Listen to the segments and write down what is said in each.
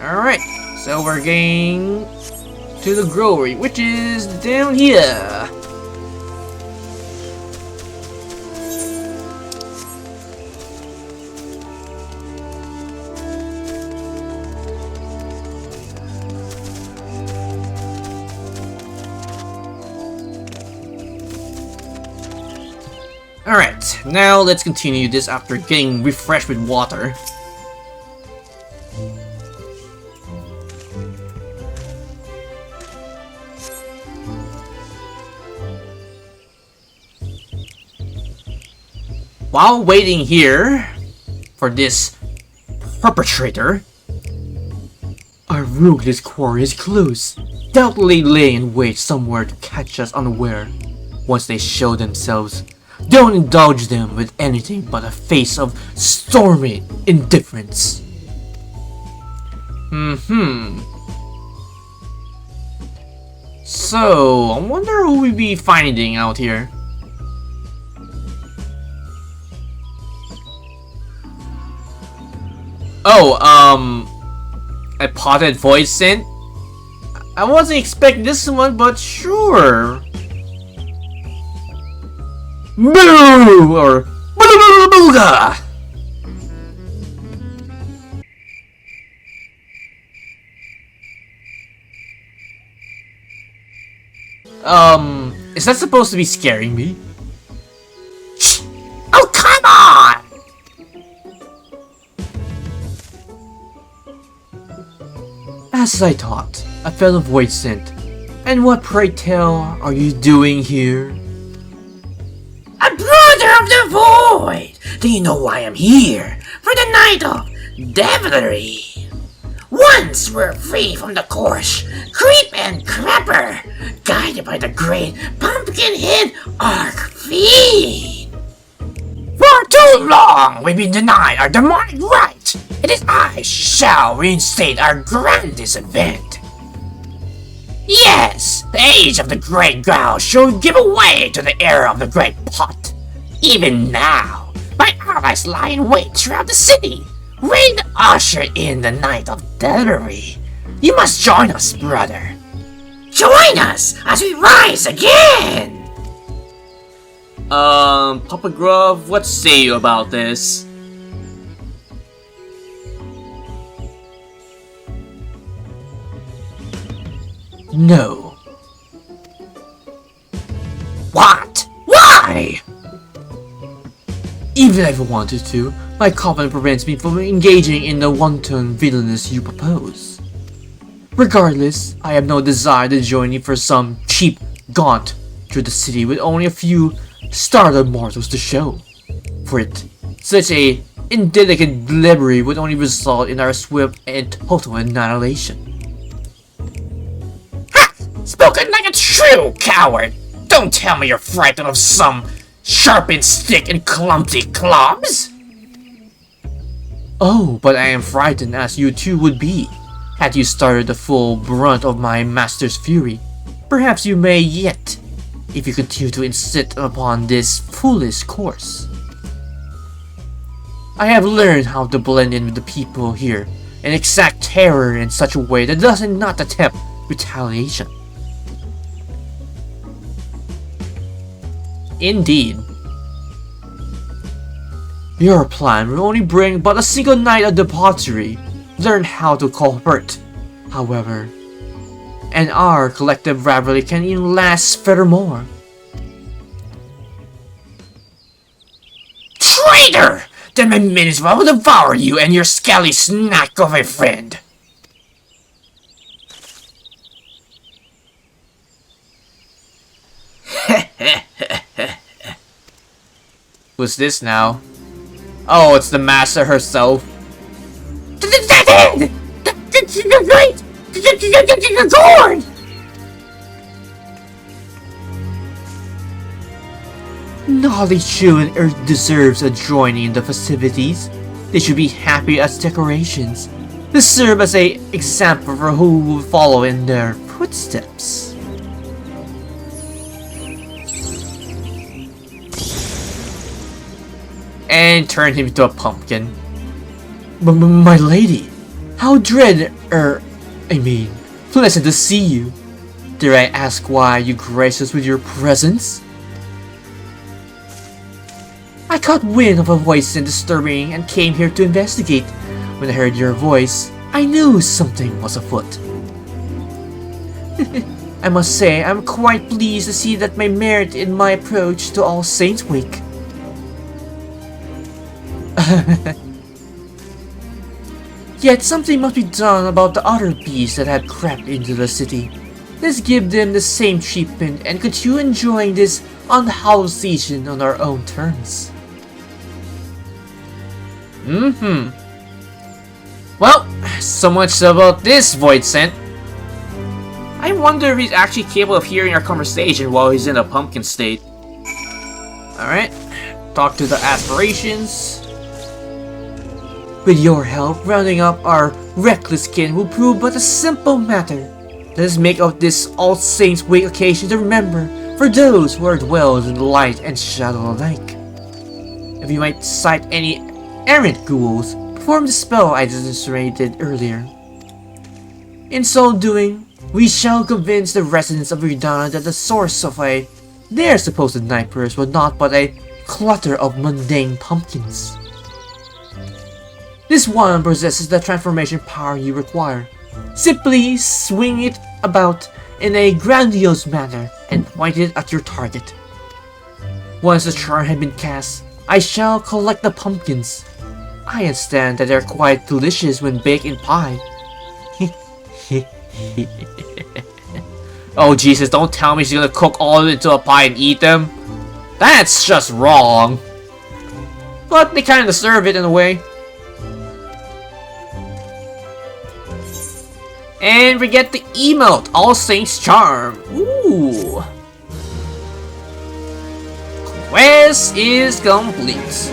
Alright, so we're going to the grocery, which is down here. Alright, now let's continue this after getting refreshed with water. While waiting here for this perpetrator, our ruthless quarry is close, doubtly laying in wait somewhere to catch us unaware. Once they show themselves, don't indulge them with anything but a face of stormy indifference. So, I wonder who we be finding out here. Oh, a potted void scent? I wasn't expecting this one, but sure. Boo! Or booga! Is that supposed to be scaring me? Shh! Oh, come on! As I thought, a fellow void scent. And what, pray tell, are you doing here? A brother of the void! Do you know why I'm here? For the night of devilry! Once we're free from the coarse creep and crapper, guided by the great pumpkinhead archfiend. For too long we've been denied our demonic right. It is I shall reinstate our grandest event. Yes, the age of the Great Growl shall give way to the era of the Great Pot. Even now, my allies lie in wait throughout the city, ready to usher in the night of devilry. You must join us, brother. Join us as we rise again! Papa Grove, what say you about this? No. What? Why? Even if I wanted to, my covenant prevents me from engaging in the wanton villainous you propose. Regardless, I have no desire to join you for some cheap gaunt through the city with only a few startled mortals to show. For it, such a indelicate delivery would only result in our swift and total annihilation. Spoken like a true coward! Don't tell me you're frightened of some sharpened stick and clumsy clubs! Oh, but I am frightened as you too would be. Had you started the full brunt of my master's fury, perhaps you may yet, if you continue to insist upon this foolish course. I have learned how to blend in with the people here and exact terror in such a way that does not attempt retaliation. Indeed. Your plan will only bring but a single night of debauchery. Learn how to cooperate, however, and our collective rivalry can even last furthermore. Traitor! Then my minions will devour you and your scaly snack of a friend. Who's this now? Oh, it's the master herself. Great! Gord! Naughty children Earth deserves a joining in the festivities. They should be happy as decorations. They serve as a example for who will follow in their footsteps. And turn him into a pumpkin. My lady, How pleasant to see you. Dare I ask why you grace us with your presence? I caught wind of a voice and disturbing and came here to investigate. When I heard your voice, I knew something was afoot. I must say, I'm quite pleased to see that my merit in my approach to All Saints Week. Yet something must be done about the other beasts that have crept into the city. Let's give them the same treatment and continue enjoying this unhallowed season on our own terms. Well, so much about this void scent. I wonder if he's actually capable of hearing our conversation while he's in a pumpkin state. Alright, talk to the aspirations. With your help, rounding up our reckless kin will prove but a simple matter. Let us make of this All Saints Week occasion to remember for those who are dwells in the light and shadow alike. If you might cite any errant ghouls, perform the spell I demonstrated earlier. In so doing, we shall convince the residents of Iridana that the source of their supposed nightmares was not but a clutter of mundane pumpkins. This one possesses the transformation power you require. Simply swing it about in a grandiose manner and point it at your target. Once the charm has been cast, I shall collect the pumpkins. I understand that they're quite delicious when baked in pie. Oh Jesus, don't tell me she's gonna cook all of it into a pie and eat them. That's just wrong. But they kinda serve it in a way. And we get the emote, All Saints Charm. Ooh. Quest is complete.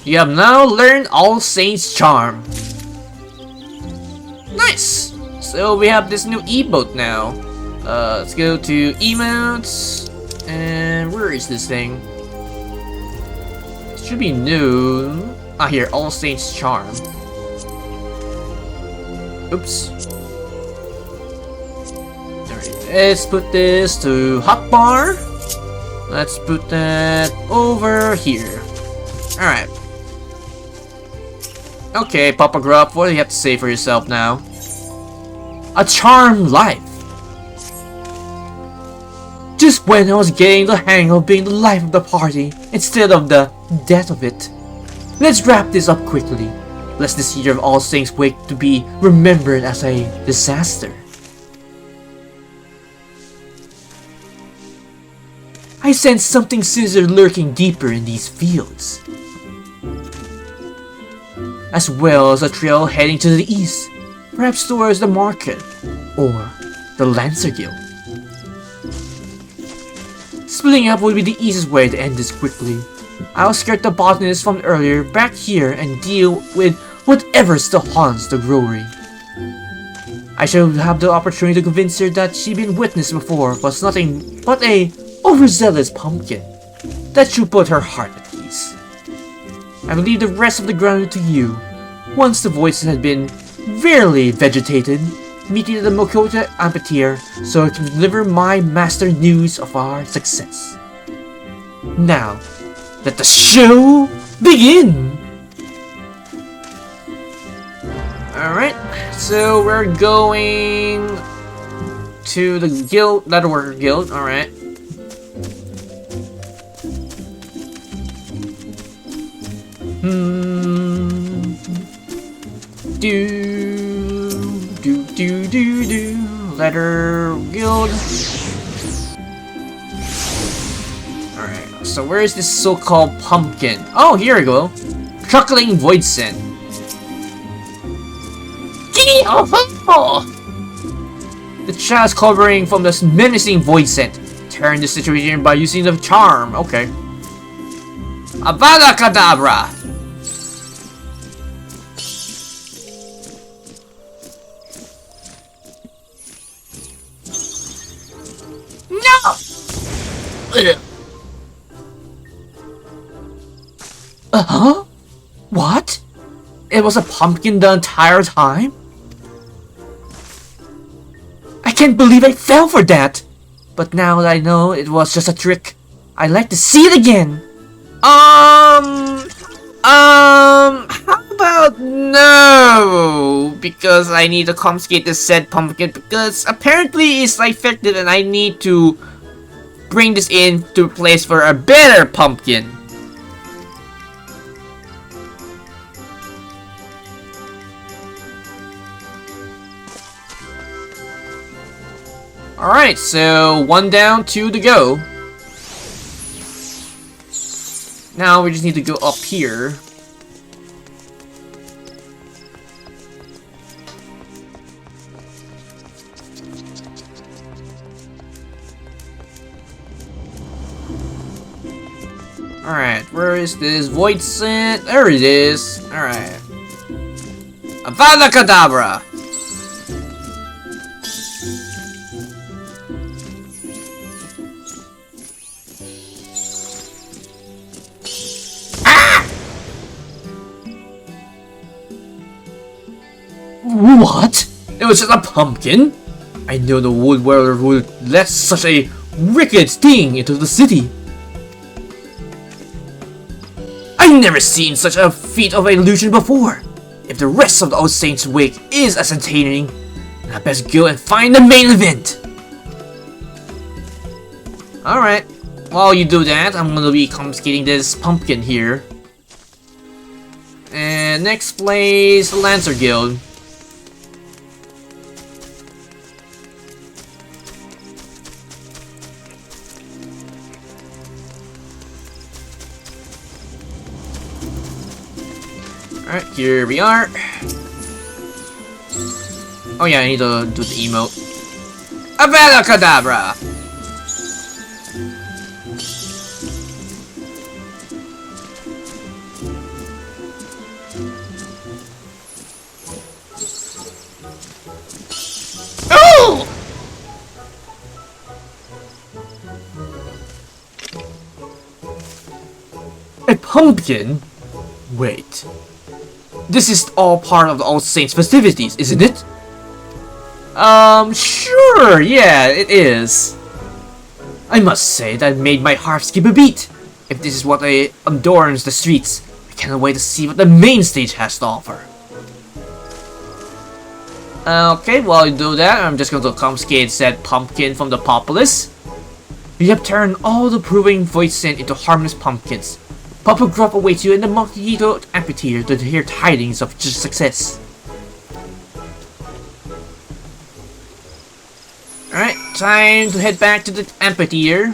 You have now learned All Saints Charm. Nice! So we have this new emote now. Let's go to emotes. And where is this thing? It should be new. Ah, here, All Saints Charm. Oops. Let's put this to hotbar. Let's put that over here. Alright. Okay, Papa Gruff, what do you have to say for yourself now? A charmed life. Just when I was getting the hang of being the life of the party instead of the death of it. Let's wrap this up quickly, lest this year of All Saints Week to be remembered as a disaster. I sense something sinister lurking deeper in these fields, as well as a trail heading to the east, perhaps towards the market or the Lancer Guild. Splitting up would be the easiest way to end this quickly. I'll skirt the botanist from earlier back here and deal with whatever still haunts the brewery. I shall have the opportunity to convince her that she'd been witnessed before was nothing but a overzealous pumpkin. That should put her heart at ease. I will leave the rest of the ground to you. Once the voices had been fairly vegetated, meet you at the Mokota Amphitheatre so I can deliver my master news of our success. Now, let the show begin! Alright, so we're going to the guild, Leatherworker Guild, alright. Letter Guild. Alright, so where is this so-called pumpkin? Oh, here we go. Chuckling Void Scent. The child's covering from this menacing Void Scent. Turn the situation by using the charm. Okay. Avada Kedavra! Huh? What? it was a pumpkin the entire time? I can't believe I fell for that! But now that I know it was just a trick, I'd like to see it again! How about no? Because I need to confiscate the said pumpkin because apparently it's effective and I need to bring this in to place for a better pumpkin. Alright, so 1 down, 2 to go. Now we just need to go up here. Alright, where is this void scent? There it is. Alright. Avada Kedavra! What? It was just a pumpkin? I know the wood wearer would let such a wicked thing into the city. I've never seen such a feat of illusion before. If the rest of the Old Saints' wake is as entertaining, then I best go and find the main event. Alright, while you do that, I'm gonna be confiscating this pumpkin here. And next place, Lancer Guild. Alright, here we are. Oh yeah, I need to do the emote. Avada Kedavra! Oh! A pumpkin? Wait. This is all part of the All Saints festivities, isn't it? Sure, yeah, it is. I must say that made my heart skip a beat. If this is what adorns the streets, I cannot wait to see what the main stage has to offer. Okay, while you do that, I'm just going to confiscate said pumpkin from the populace. We have turned all the proving void scent into harmless pumpkins. Papa Gruff awaits you in the Mojito Amphitheatre to hear tidings of your success. Alright, time to head back to the Amphitheatre.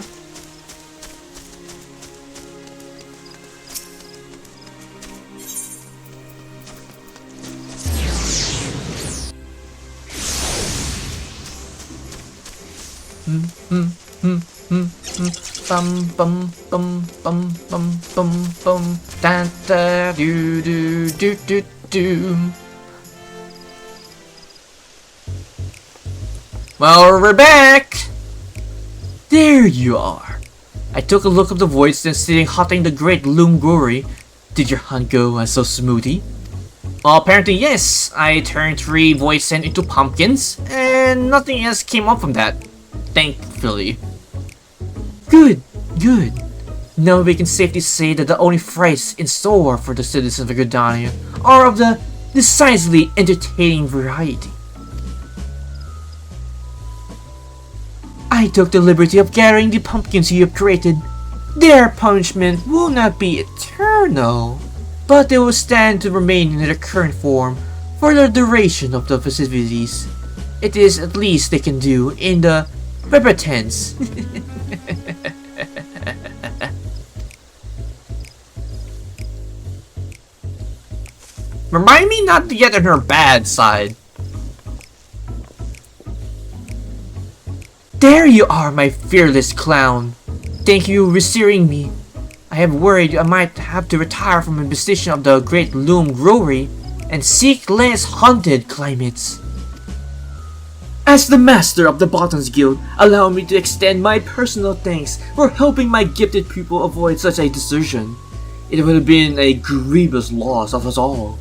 Bum bum bum bum bum bum bum da da do do do do do. Well, we're back! There you are. I took a look of the voids and sitting hotting the great loom brewery. Did your hunt go so smoothly? Well, apparently yes. I turned 3 void scent into pumpkins, and nothing else came up from that. Thankfully. Good, good. Now we can safely say that the only frights in store for the citizens of Gridania are of the decisively entertaining variety. I took the liberty of gathering the pumpkins you have created. Their punishment will not be eternal, but they will stand to remain in their current form for the duration of the festivities. It is at least they can do in the Pepper tense. Remind me not to get on her bad side. There you are, my fearless clown. Thank you for reassuring me. I have worried I might have to retire from the position of the great loom growery and seek less haunted climates. As the master of the Botan's Guild, allow me to extend my personal thanks for helping my gifted pupil avoid such a desertion. It would have been a grievous loss of us all.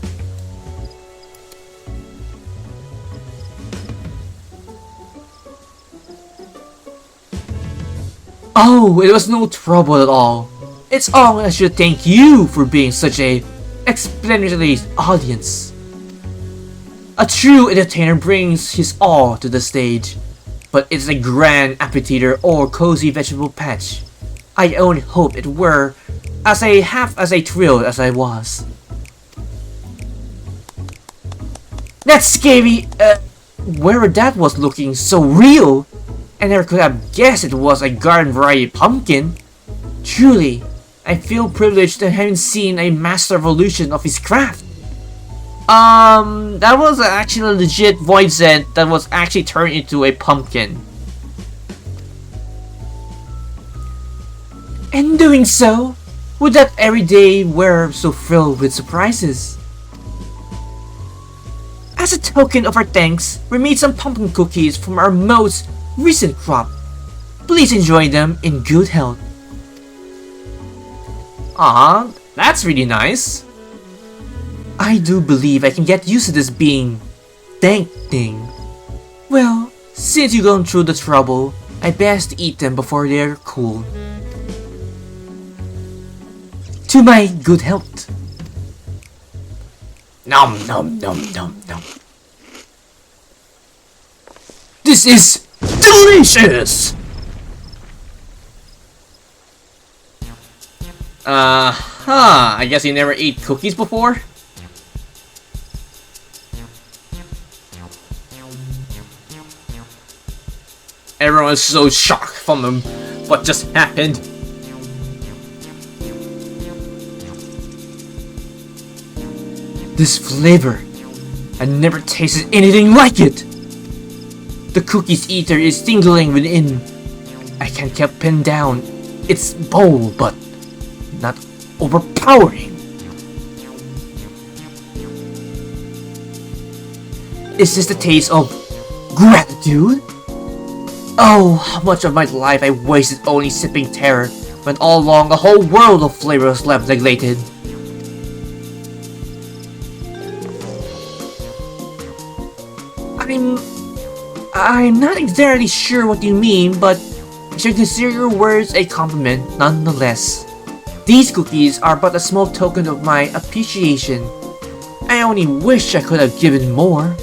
Oh, it was no trouble at all. It's all I should thank you for being such a explanatory audience. A true entertainer brings his all to the stage, but it's a grand amphitheater or cozy vegetable patch. I only hope it were as thrilled as I was. That's scary, where that was looking so real, and I could have guessed it was a garden variety pumpkin. Truly, I feel privileged to having seen a master evolution of his craft. That was actually a legit void scent that was actually turned into a pumpkin. In doing so, would that everyday wear so filled with surprises? As a token of our thanks, we made some pumpkin cookies from our most recent crop. Please enjoy them in good health. Ah, that's really nice. I do believe I can get used to this being thanked thing. Well, since you've gone through the trouble, I best eat them before they're cool. To my good health. Nom nom nom nom nom. This is delicious! I guess you never ate cookies before? Everyone was so shocked from what just happened. This flavor, I never tasted anything like it. The cookies eater is tingling within. I can't keep pin down its bowl, but not overpowering. Is this the taste of gratitude? Oh, how much of my life I wasted only sipping terror, when all along a whole world of flavor was left neglected. I'm not exactly sure what you mean, but I should consider your words a compliment nonetheless. These cookies are but a small token of my appreciation. I only wish I could have given more.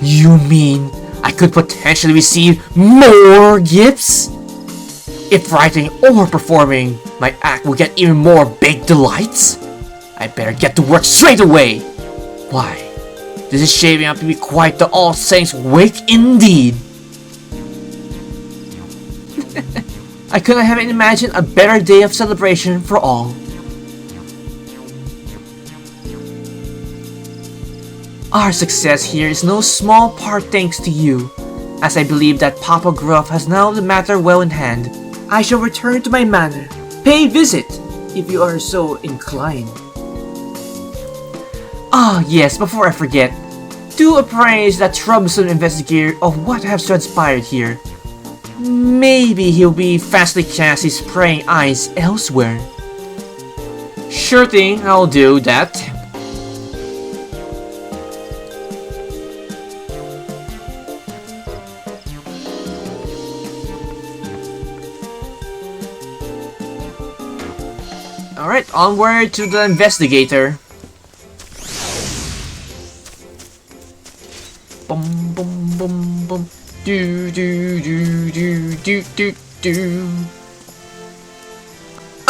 You mean I could potentially receive more gifts? If writing or performing, my act will get even more big delights? I better get to work straight away! Why, this is shaping up to be quite the All Saints Wake indeed! I couldn't have imagined a better day of celebration for all. Our success here is no small part thanks to you. As I believe that Papa Gruff has now the matter well in hand, I shall return to my manor. Pay visit, if you are so inclined. Ah, yes, before I forget, do apprise that troublesome investigator of what has transpired here. Maybe he'll be fastly cast his praying eyes elsewhere. Sure thing, I'll do that. Alright, onward to the investigator. Bum bum bum bum. Do do do do do do do.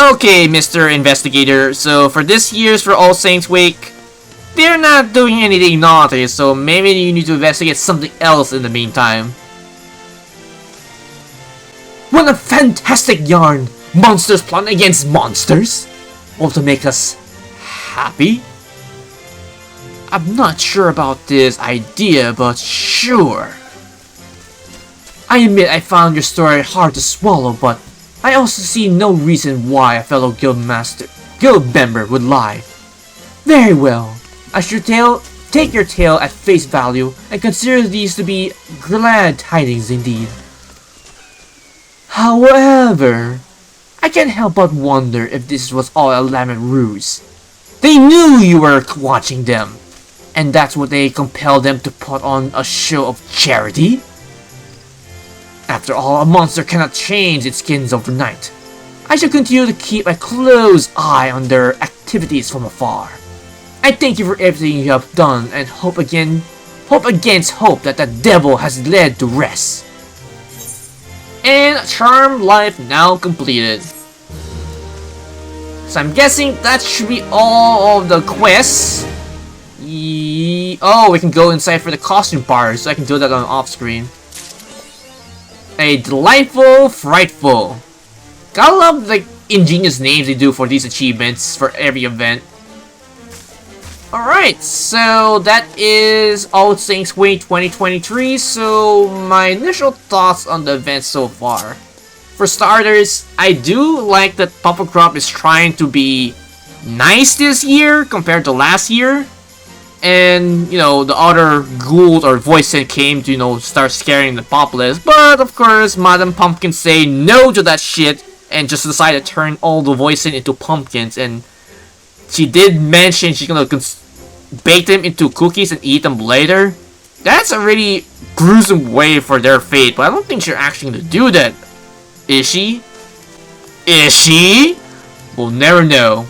Okay, Mr. Investigator, so for this year's For All Saints Wake, they're not doing anything naughty, so maybe you need to investigate something else in the meantime. What a fantastic yarn! Monsters plot against monsters? All to make us happy? I'm not sure about this idea, but sure. I admit I found your story hard to swallow, but I also see no reason why a fellow guild member would lie. Very well, I should take your tale at face value and consider these to be glad tidings indeed. However, I can't help but wonder if this was all a elaborate ruse. They knew you were watching them, and that's what they compelled them to put on a show of charity? After all, a monster cannot change its skins overnight. I shall continue to keep a close eye on their activities from afar. I thank you for everything you have done and hope against hope that the devil has led to rest. And charm life now completed. So I'm guessing that should be all of the quests. Oh, we can go inside for the costume part, so I can do that on off screen. A delightful, frightful. Gotta love the ingenious names they do for these achievements for every event. Alright, so that is All Saints Way 2023. So my initial thoughts on the event so far. For starters, I do like that Papa Crop is trying to be nice this year compared to last year. And, you know, the other ghouls or voices came to, you know, start scaring the populace. But, of course, Madam Pumpkin say no to that shit and just decided to turn all the voices into pumpkins. And she did mention she's gonna bake them into cookies and eat them later. That's a really gruesome way for their fate, but I don't think she's actually gonna do that. Is she? Is she? We'll never know.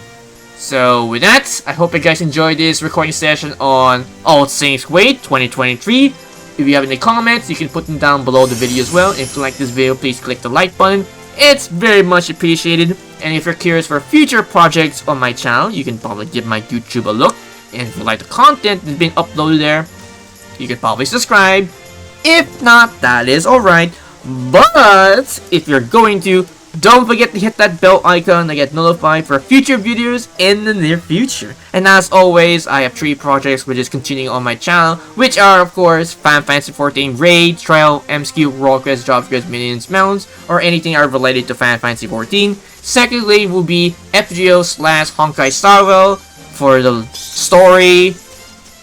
So with that, I hope you guys enjoyed this recording session on All Saints Way 2023. If you have any comments, you can put them down below the video as well. If you like this video, please click the like button. It's very much appreciated. And if you're curious for future projects on my channel, you can probably give my YouTube a look. And if you like the content that's being uploaded there, you can probably subscribe. If not, that is alright. But if you're going to, don't forget to hit that bell icon to get notified for future videos in the near future. And as always, I have 3 projects which is continuing on my channel, which are of course Fantasy XIV Raid, Trial, MSQ, Roll Quest, Job Quest, Minions, Mounts, or anything are related to Fantasy XIV. Secondly will be FGO/Honkai Starwell for the story,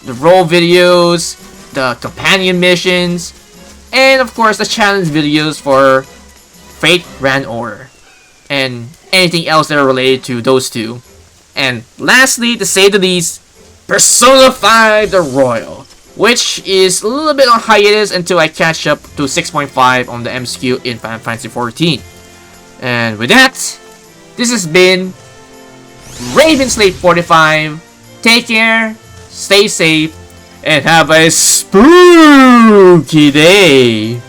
the role videos, the companion missions, and of course the challenge videos for Fate Grand Order, and anything else that are related to those two. And lastly, to say the least, Persona 5 The Royal, which is a little bit on hiatus until I catch up to 6.5 on the MSQ in Final Fantasy XIV. And with that, this has been Ravenslave45. Take care, stay safe, and have a spooky day.